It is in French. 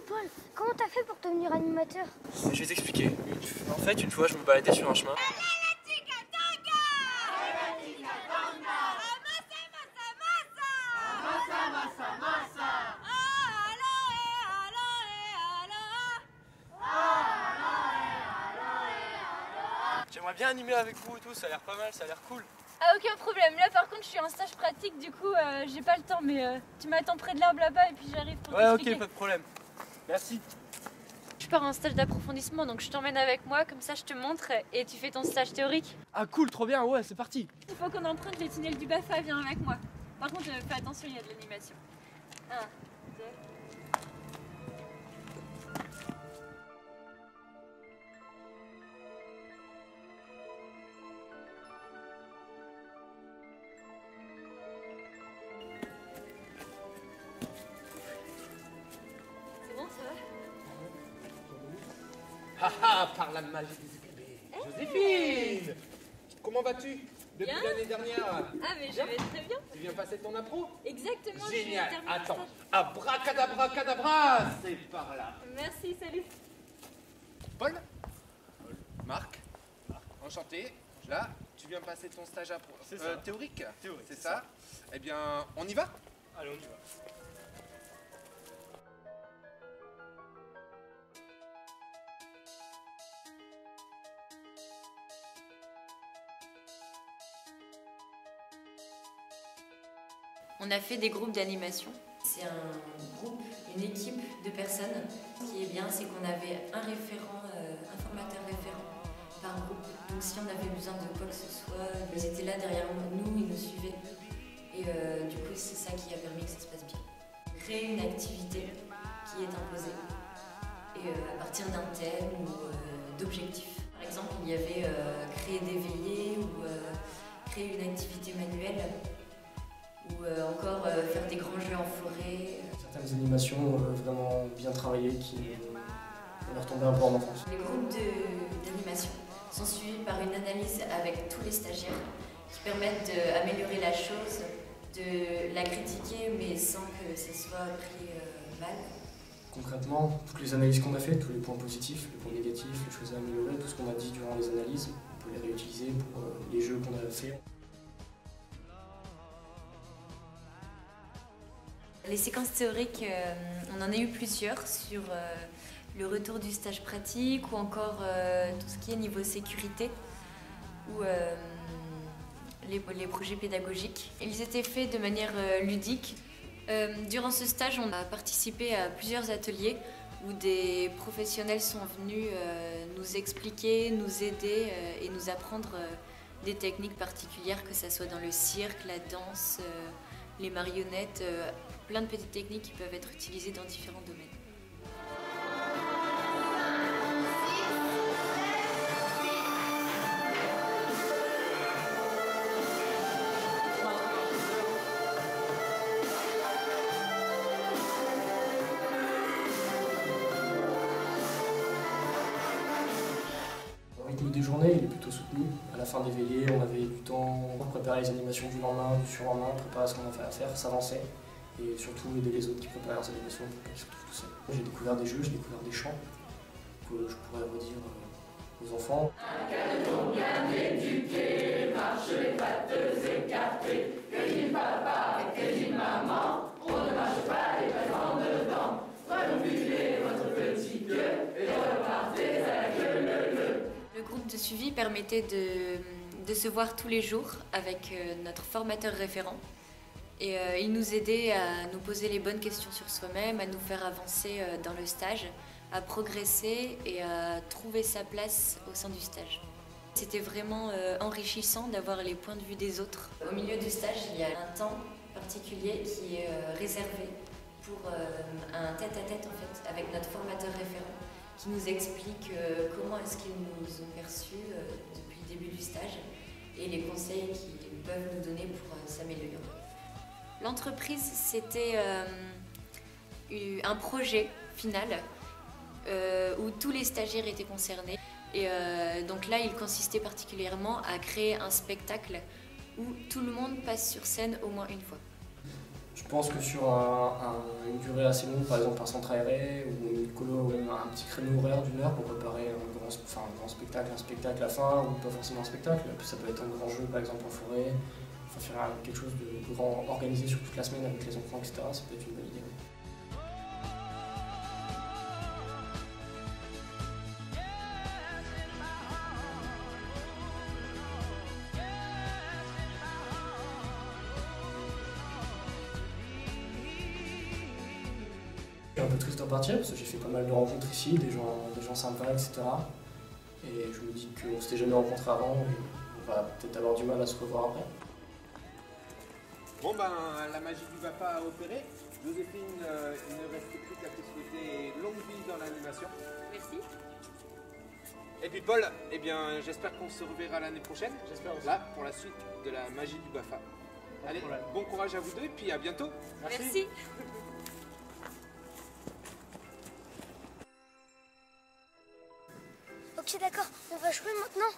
Paul, comment t'as fait pour devenir animateur? Je vais t'expliquer. En fait, une fois, je me baladais sur un chemin. J'aimerais bien animer avec vous et tout, ça a l'air pas mal, ça a l'air cool. Ah, aucun problème. Là par contre je suis en stage pratique, du coup j'ai pas le temps, mais tu m'attends près de l'arbre là-bas et puis j'arrive pour t'expliquer. Ok, pas de problème. Merci. Je pars en stage d'approfondissement, donc je t'emmène avec moi, comme ça je te montre et tu fais ton stage théorique. Ah cool, trop bien, ouais, c'est parti. Il faut qu'on emprunte les tunnels du BAFA, viens avec moi. Par contre fais attention, il y a de l'animation. 1, 2... Haha, par la magie des bébés. Joséphine, comment vas-tu depuis l'année dernière? Ah mais je vais très bien. Tu viens passer ton appro? Exactement. Génial. Attends, abracadabra cadabra, c'est par là. Merci, salut. Paul, Marc, enchanté. Là, tu viens passer ton stage théorique. C'est ça. Eh bien, on y va? Allez, on y va. On a fait des groupes d'animation. C'est un groupe, une équipe de personnes. Ce qui est bien, c'est qu'on avait un référent, un formateur référent par groupe. Donc si on avait besoin de quoi que ce soit, ils étaient là derrière nous, ils nous suivaient. Et du coup, c'est ça qui a permis que ça se passe bien. Créer une activité qui est imposée et à partir d'un thème ou d'objectifs. Par exemple, il y avait créer des veillées ou créer une activité manuelle. Ou encore faire des grands jeux en forêt. Certaines animations vraiment bien travaillées qui ont retombé un peu en enfance. Les groupes d'animation sont suivis par une analyse avec tous les stagiaires qui permettent d'améliorer la chose, de la critiquer mais sans que ça soit pris mal. Concrètement, toutes les analyses qu'on a faites, tous les points positifs, les points négatifs, les choses à améliorer, tout ce qu'on a dit durant les analyses, on peut les réutiliser pour les jeux qu'on a fait. Les séquences théoriques, on en a eu plusieurs sur le retour du stage pratique ou encore tout ce qui est niveau sécurité ou les projets pédagogiques. Ils étaient faits de manière ludique. Durant ce stage, on a participé à plusieurs ateliers où des professionnels sont venus nous expliquer, nous aider et nous apprendre des techniques particulières, que ce soit dans le cirque, la danse, les marionnettes, plein de petites techniques qui peuvent être utilisées dans différents domaines. Le rythme des journées, il est plutôt soutenu. À la fin des veillées, on avait du temps pour préparer les animations du lendemain, du surlendemain, préparer ce qu'on avait à faire, s'avancer. Et surtout aider les autres qui préparent leurs animations pour qu'elles se retrouvent tout seuls. J'ai découvert des jeux, j'ai découvert des chants que je pourrais redire aux enfants. Un cadeau bien éduqué, marche les pattes écartées, que dit papa, que dit maman, on ne marche pas les pattes en dedans, reculez votre petit queue et repartez à la queue leu. Le groupe de suivi permettait de se voir tous les jours avec notre formateur référent. Et il nous aidait à nous poser les bonnes questions sur soi-même, à nous faire avancer dans le stage, à progresser et à trouver sa place au sein du stage. C'était vraiment enrichissant d'avoir les points de vue des autres. Au milieu du stage, il y a un temps particulier qui est réservé pour un tête-à-tête en fait, avec notre formateur référent qui nous explique comment est-ce qu'ils nous ont perçus depuis le début du stage et les conseils qu'ils peuvent nous donner pour s'améliorer. L'entreprise, c'était un projet final où tous les stagiaires étaient concernés. Et donc là, il consistait particulièrement à créer un spectacle où tout le monde passe sur scène au moins une fois. Je pense que sur une durée assez longue, par exemple un centre aéré ou une colo, ou même un petit créneau horaire d'1 heure pour préparer un grand spectacle, un spectacle à la fin, ou pas forcément un spectacle, ça peut être un grand jeu par exemple en forêt, enfin faire quelque chose de grand organisé sur toute la semaine avec les enfants, etc. Ça peut être une bonne idée. Je suis un peu triste d'en partir parce que j'ai fait pas mal de rencontres ici, des gens sympas, etc. Et je me dis qu'on s'était jamais rencontrés avant et on va peut-être avoir du mal à se revoir après. Bon ben, la magie du BAFA a opéré. Joséphine, il ne reste plus qu'à te souhaiter longue vie dans l'animation. Merci. Et puis Paul, eh bien j'espère qu'on se reverra l'année prochaine. J'espère aussi. Là, pour la suite de la magie du BAFA. Allez, bon courage à vous deux et puis à bientôt. Merci. Ok, d'accord, on va jouer maintenant.